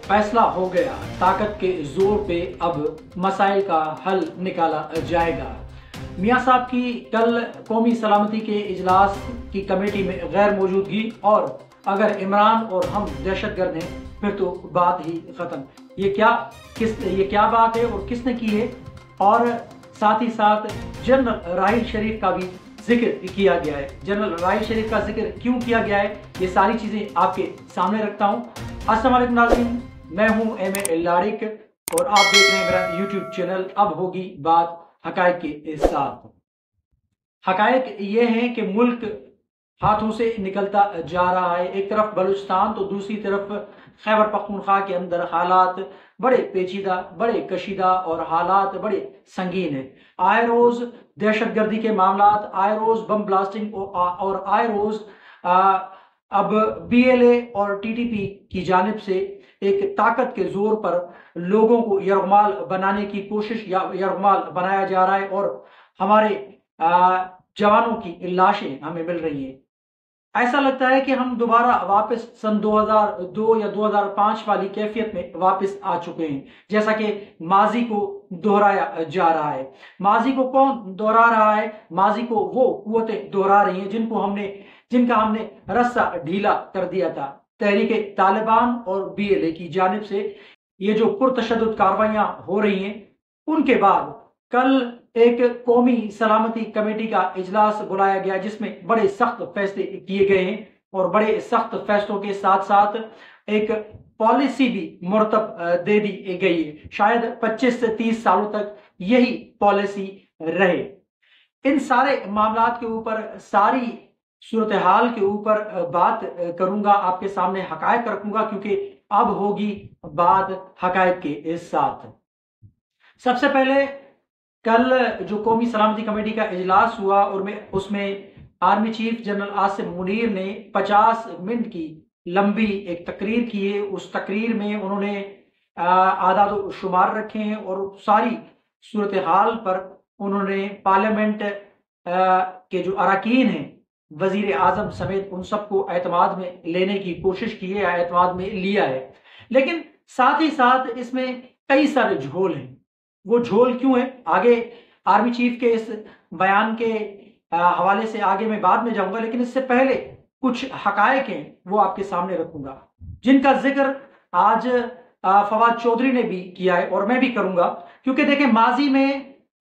فیصلہ ہو گیا، طاقت کے زور پہ اب مسائل کا حل نکالا جائے گا۔ میاں صاحب کی کل قومی سلامتی کے اجلاس کی کمیٹی میں غیر موجودگی، اور اگر عمران اور ہم دہشت گرد ہیں پھر تو بات ہی ختم۔ یہ کیا بات ہے اور کس نے کی ہے؟ اور ساتھ ہی ساتھ جنرل راحیل شریف کا بھی ذکر کیا گیا ہے۔ جنرل راحیل شریف کا ذکر کیوں کیا گیا ہے، یہ ساری چیزیں آپ کے سامنے رکھتا ہوں۔ السلام علیکم ناظرین، میں ہوں ایم لاڑک اور آپ دیکھ رہے ہیں میرا یوٹیوب چینل اب ہوگی بات حقائق کے ساتھ۔ حقائق یہ ہیں کہ ملک ہاتھوں سے نکلتا جا رہا ہے، ایک طرف بلوچستان تو دوسری طرف خیبر پختونخوا کے اندر حالات بڑے پیچیدہ، بڑے کشیدہ اور حالات بڑے سنگین ہیں۔ آئے روز دہشت گردی کے معاملات، آئے روز بم بلاسٹنگ اور آئے روز اب بی ایل اے اور ٹی ٹی پی کی جانب سے ایک طاقت کے زور پر لوگوں کو یرغمال بنانے کی کوشش یا یرغمال بنایا جا رہا ہے، اور ہمارے جوانوں کی لاشیں ہمیں مل رہی ہیں۔ ایسا لگتا ہے کہ ہم دوبارہ واپس سن 2002 یا 2005 والی کیفیت میں واپس آ چکے ہیں، جیسا کہ ماضی کو دہرایا جا رہا ہے۔ ماضی کو کون دہرا رہا ہے؟ ماضی کو وہ قوتیں دہرا رہی ہیں جن کا ہم نے رسہ ڈھیلا کر دیا تھا۔ تحریک طالبان اور بی ایل اے کی جانب سے یہ جو پرتشدد کارروائیاں ہو رہی ہیں، ان کے بعد کل ایک قومی سلامتی کمیٹی کا اجلاس بلایا گیا جس میں بڑے سخت فیصلے کیے گئے ہیں، اور بڑے سخت فیصلوں کے ساتھ ساتھ ایک پالیسی بھی مرتب دے دی گئی ہے۔ شاید 25 سے 30 سالوں تک یہی پالیسی رہے۔ ان سارے معاملات کے اوپر، ساری صورتحال کے اوپر بات کروں گا، آپ کے سامنے حقائق رکھوں گا، کیونکہ اب ہوگی بات حقائق کے ساتھ۔ سب سے پہلے کل جو قومی سلامتی کمیٹی کا اجلاس ہوا، اور اس میں army chief general Asif Munir نے 50 منٹ کی لمبی ایک تقریر کی ہے۔ اس تقریر میں انہوں نے اعداد و شمار رکھے ہیں، اور ساری صورتحال پر انہوں نے پارلیمنٹ کے جو اراکین ہیں، وزیر اعظم سمیت، ان سب کو اعتماد میں لینے کی کوشش کی ہے، اعتماد میں لیا ہے۔ لیکن ساتھ ہی ساتھ اس میں کئی سارے جھول ہیں۔ وہ جھول کیوں ہیں؟ آگے آرمی چیف کے اس بیان کے حوالے سے آگے میں بعد میں جاؤں گا، لیکن اس سے پہلے کچھ حقائق ہیں وہ آپ کے سامنے رکھوں گا، جن کا ذکر آج فواد چودھری نے بھی کیا ہے اور میں بھی کروں گا۔ کیونکہ دیکھیں، ماضی میں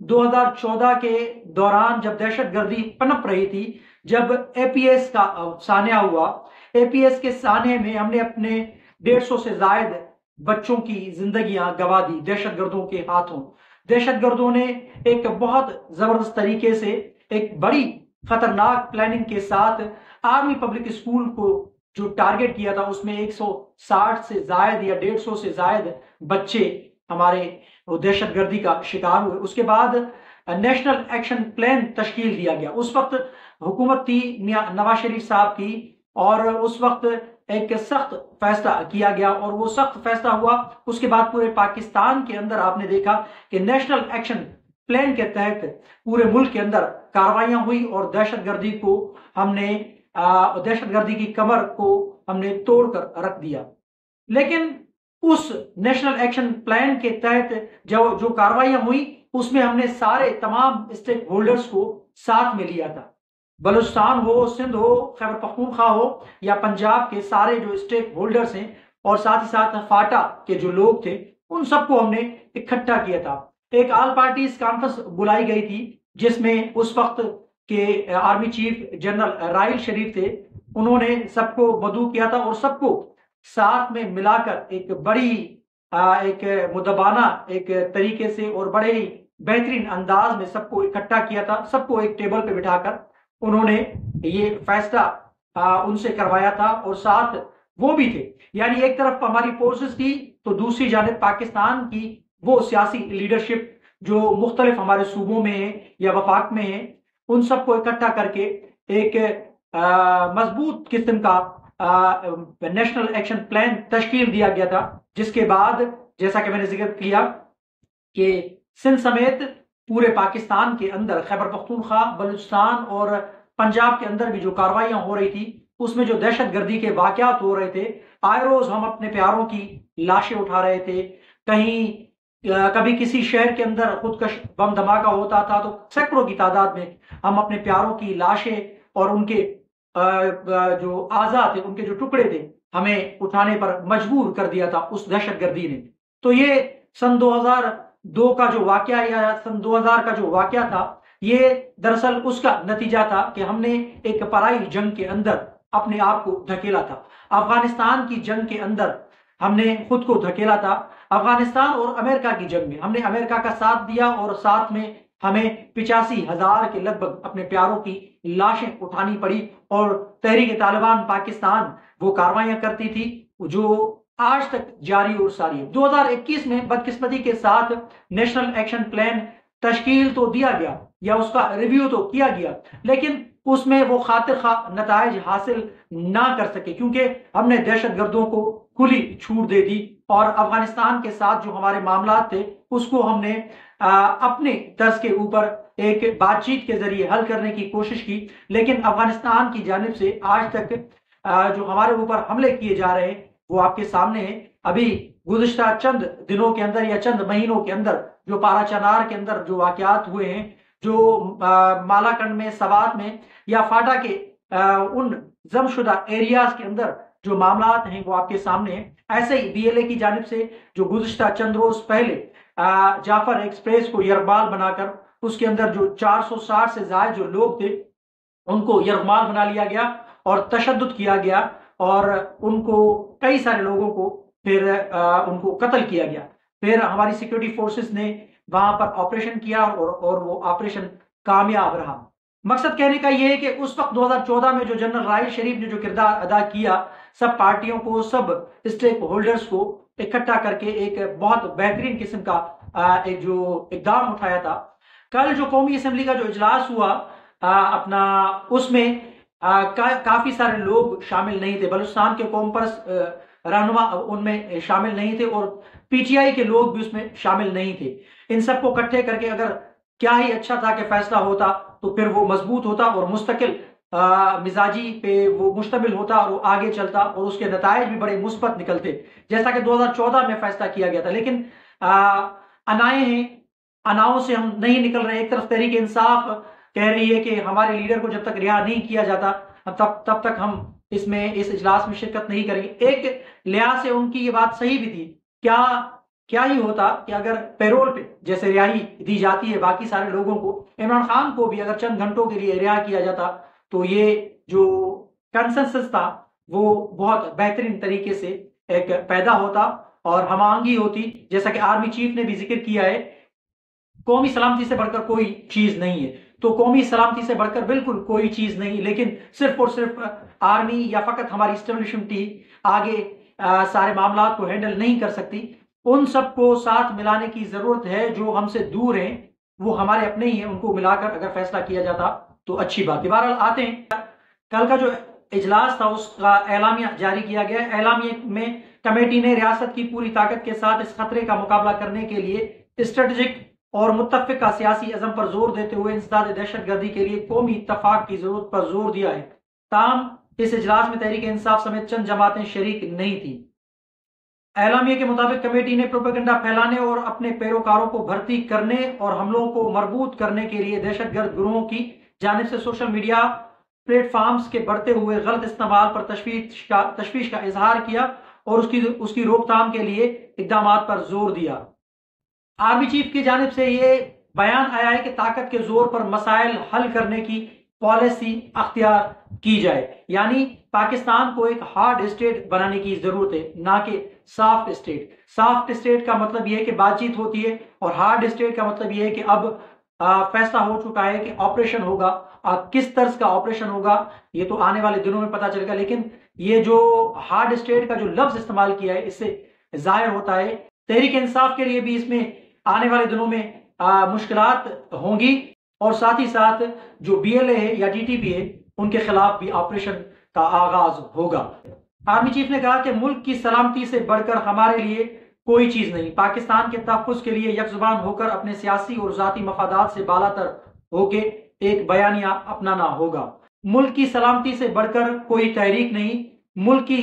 2014 کے دوران جب دہشت گردی پنپ رہی تھی، جب اے پی ایس کا سانحہ ہوا، اے پی ایس کے سانحے میں ہم نے اپنے 150 سے زائد بچوں کی زندگیاں گنوا دی دہشت گردوں کے ہاتھوں۔ دہشت گردوں نے ایک بہت زبردست طریقے سے، ایک بڑی خطرناک پلاننگ کے ساتھ آرمی پبلک اسکول کو جو ٹارگٹ کیا تھا، اس میں 160 سے زائد یا 150 سے زائد بچے ہمارے وہ دہشت گردی کا شکار ہوئے۔ اس کے بعد نیشنل ایکشن پلان تشکیل دیا گیا۔ اس وقت حکومت تھی نواز شریف صاحب کی، اور اس وقت ایک سخت فیصلہ کیا گیا، اور وہ سخت فیصلہ ہوا۔ اس کے بعد پورے پاکستان کے اندر آپ نے دیکھا کہ نیشنل ایکشن پلان کے تحت پورے ملک کے اندر کاروائیاں ہوئی، اور دہشت گردی کی کمر کو ہم نے توڑ کر رکھ دیا۔ لیکن اس نیشنل ایکشن پلان کے تحت جو کاروائیاں ہوئی، اس میں ہم نے سارے تمام اسٹیک ہولڈرز کو ساتھ میں لیا تھا۔ بلوچستان ہو، سندھ ہو، خیبر پختونخوا ہو یا پنجاب کے سارے جو اسٹیک ہولڈرز ہیں، اور ساتھ ہی ساتھ فاٹا کے جو لوگ تھے، ان سب کو ہم نے اکٹھا کیا تھا۔ ایک آل پارٹیز کانفرنس بلائی گئی تھی، جس میں اس وقت کے army chief general Raheel Sharif تھے۔ انہوں نے سب کو مدعو کیا تھا، اور سب کو ساتھ میں ملا کر ایک بڑی ایک مدبانہ ایک طریقے سے اور بڑے ہی بہترین انداز میں سب کو اکٹھا کیا تھا۔ سب کو ایک ٹیبل پہ بٹھا کر انہوں نے یہ فیصلہ ان سے کروایا تھا، اور ساتھ وہ بھی تھے۔ یعنی ایک طرف ہماری فورسز تھی، تو دوسری جانب پاکستان کی وہ سیاسی لیڈرشپ جو مختلف ہمارے صوبوں میں ہیں یا وفاق میں ہیں، ان سب کو اکٹھا کر کے ایک مضبوط قسم کا نیشنل ایکشن پلان تشکیل دیا گیا تھا، جس کے بعد جیسا کہ میں نے ذکر کیا کہ سندھ سمیت پورے پاکستان کے اندر خیبر پختونخوا، بلوچستان اور پنجاب کے اندر بھی جو کارروائیاں ہو رہی تھی، اس میں جو دہشت گردی کے واقعات ہو رہے تھے، آئے روز ہم اپنے پیاروں کی لاشیں اٹھا رہے تھے، کبھی کسی شہر کے اندر خودکش بم دھماکہ ہوتا تھا تو سینکڑوں کی تعداد میں ہم اپنے پیاروں کی لاشیں اور ان کے جو اعضاء تھے، ان کے جو ٹکڑے تھے، ہمیں اٹھانے پر مجبور کر دیا تھا اس دہشت گردی نے۔ تو یہ سن 2002 کا جو واقعہ یا سن 2000 کا جو واقعہ تھا، یہ دراصل اس کا نتیجہ تھا کہ ہم نے ایک پرائی جنگ کے اندر اپنے آپ کو دھکیلا تھا۔ افغانستان کی جنگ کے اندر ہم نے خود کو دھکیلا تھا۔ افغانستان اور امریکہ کی جنگ میں ہم نے امریکہ کا ساتھ دیا اور ساتھ میں ہمیں 85,000 کے لگ بھگ اپنے پیاروں کی لاشیں اٹھانی پڑی، اور تحریک طالبان پاکستان وہ کاروائیاں کرتی تھی جو آج تک جاری اور ساری ہے۔ 2021 میں بدقسمتی کے ساتھ نیشنل ایکشن پلان تشکیل تو دیا گیا یا اس کا ریویو تو کیا گیا، لیکن اس میں وہ خاطر خواہ نتائج حاصل نہ کر سکے، کیونکہ ہم نے دہشت گردوں کو کھلی چھوٹ دے دی، اور افغانستان کے ساتھ جو ہمارے معاملات تھے اس کو ہم نے اپنے طرز کے اوپر ایک بات چیت کے ذریعے حل کرنے کی کوشش کی، لیکن افغانستان کی جانب سے آج تک جو ہمارے اوپر حملے کیے جا رہے ہیں وہ آپ کے سامنے ہے۔ ابھی گزشتہ چند دنوں کے اندر یا چند مہینوں کے اندر جو پارا چنار کے اندر جو واقعات ہوئے ہیں، جو مالاکنڈ میں، سوات میں یا فاٹا کے ان ضم شدہ ایریاز کے اندر جو معاملات ہیں وہ آپ کے سامنے ہیں۔ ایسے ہی BLA کی جانب سے جو گزشتہ چند روز پہلے جعفر ایکسپریس کو یرغمال بنا کر اس کے اندر جو 460 سے زائد جو لوگ تھے ان کو یرغمال بنا لیا گیا اور تشدد کیا گیا، اور ان کو کئی سارے لوگوں کو پھر ان کو قتل کیا گیا۔ پھر ہماری سیکیورٹی فورسز نے وہاں پر آپریشن کیا اور وہ آپریشن کامیاب رہا۔ مقصد کہنے کا یہ ہے کہ اس وقت 2014 میں جو جنرل راحیل شریف نے جو کردار ادا کیا، سب پارٹیوں کو، سب اسٹیک ہولڈرز کو اکٹھا کر کے ایک بہت بہترین قسم کا ایک جو اقدام اٹھایا تھا۔ کل جو قومی اسمبلی کا جو اجلاس ہوا اپنا، اس میں کافی سارے لوگ شامل نہیں تھے، بلوچستان کے قوم پرست رہنما ان میں شامل نہیں تھے، اور PTI کے لوگ بھی اس میں شامل نہیں تھے۔ ان سب کو اکٹھے کر کے اگر کیا ہی اچھا تھا کہ فیصلہ ہوتا تو پھر وہ مضبوط ہوتا اور مستقل مزاجی پہ وہ مشتمل ہوتا اور وہ آگے چلتا اور اس کے نتائج بھی بڑے مثبت نکلتے، جیسا کہ 2014 میں فیصلہ کیا گیا تھا۔ لیکن انائیں ہیں، اناؤں سے ہم نہیں نکل رہے۔ ایک طرف تحریک انصاف کہہ رہی ہے کہ ہمارے لیڈر کو جب تک رہا نہیں کیا جاتا تب تک ہم اس اجلاس میں شرکت نہیں کریں گے۔ ایک لحاظ سے ان کی یہ بات صحیح بھی تھی۔ کیا ہی ہوتا کہ اگر پیرول پہ جیسے رہائی دی جاتی ہے باقی سارے لوگوں کو، عمران خان کو بھی اگر چند گھنٹوں کے لیے رہا کیا جاتا تو یہ جو کنسنسس تھا وہ بہت بہترین طریقے سے ایک پیدا ہوتا اور ہم آہنگی ہوتی۔ جیسا کہ آرمی چیف نے بھی ذکر کیا ہے، قومی سلامتی سے بڑھ کر کوئی چیز نہیں ہے، تو قومی سلامتی سے بڑھ کر بالکل کوئی چیز نہیں، لیکن صرف اور صرف آرمی یا فقط ہماری اسٹیبلشمنٹ آگے سارے معاملات کو ہینڈل نہیں کر سکتی۔ ان سب کو ساتھ ملانے کی ضرورت ہے۔ جو ہم سے دور ہیں وہ ہمارے اپنے ہی ہیں، ان کو ملا کر اگر فیصلہ کیا جاتا تو اچھی بات ہے۔ بہرحال آتے ہیں، کل کا جو اجلاس تھا اس کا اعلامیہ جاری کیا گیا۔ اعلامیہ میں کمیٹی نے ریاست کی پوری طاقت کے ساتھ اس خطرے کا مقابلہ کرنے کے لیے اسٹریٹجک اور متفقہ سیاسی عزم پر زور دیتے ہوئے انسداد دہشت گردی کے لیے قومی اتفاق کی ضرورت پر زور دیا ہے۔ تاہم اس اجلاس میں تحریک انصاف سمیت چند جماعتیں شریک نہیں تھیں۔ اعلامیہ کے مطابق کمیٹی نے پروپیگنڈا پھیلانے اور اپنے پیروکاروں کو بھرتی کرنے اور حملوں کو مربوط کرنے کے لیے دہشت گرد گروہوں کی جانب سے سوشل میڈیا پلیٹ فارمز کے بڑھتے ہوئے غلط استعمال پر تشویش کا اظہار کیا اور اس کی روک تھام کے لیے اقدامات پر زور دیا۔ آرمی چیف کی جانب سے یہ بیان آیا ہے کہ طاقت کے زور پر مسائل حل کرنے کی پالیسی اختیار کی جائے، یعنی پاکستان کو ایک ہارڈ اسٹیٹ بنانے کی ضرورت ہے، نہ کہ سافٹ اسٹیٹ۔ سافٹ اسٹیٹ کا مطلب یہ ہے کہ بات چیت ہوتی ہے، اور ہارڈ اسٹیٹ کا مطلب یہ ہے کہ اب فیصلہ ہو چکا ہے کہ آپریشن ہوگا۔ کس طرز کا آپریشن ہوگا یہ تو آنے والے دنوں میں پتہ چلے گا، لیکن یہ جو ہارڈ اسٹیٹ کا جو لفظ استعمال کیا ہے اس سے ظاہر ہوتا ہے تحریک انصاف کے لیے بھی اس میں آنے والے دنوں میں مشکلات ہوں گی، اور ساتھ ہی ساتھ جو BLA ہے یا TTP ہے ان کے خلاف بھی آپریشن کا آغاز ہوگا۔ آرمی چیف نے کہا کہ ملک کی سلامتی سے بڑھ کر ہمارے لیے کوئی چیز نہیں۔ پاکستان کے تحفظ کے لیے یک زبان ہو کر اپنے سیاسی اور ذاتی مفادات سے بالاتر ہو کے ایک بیانیہ اپنانا ہوگا۔ ملک کی سلامتی سے بڑھ کر کوئی تحریک نہیں، ملک کی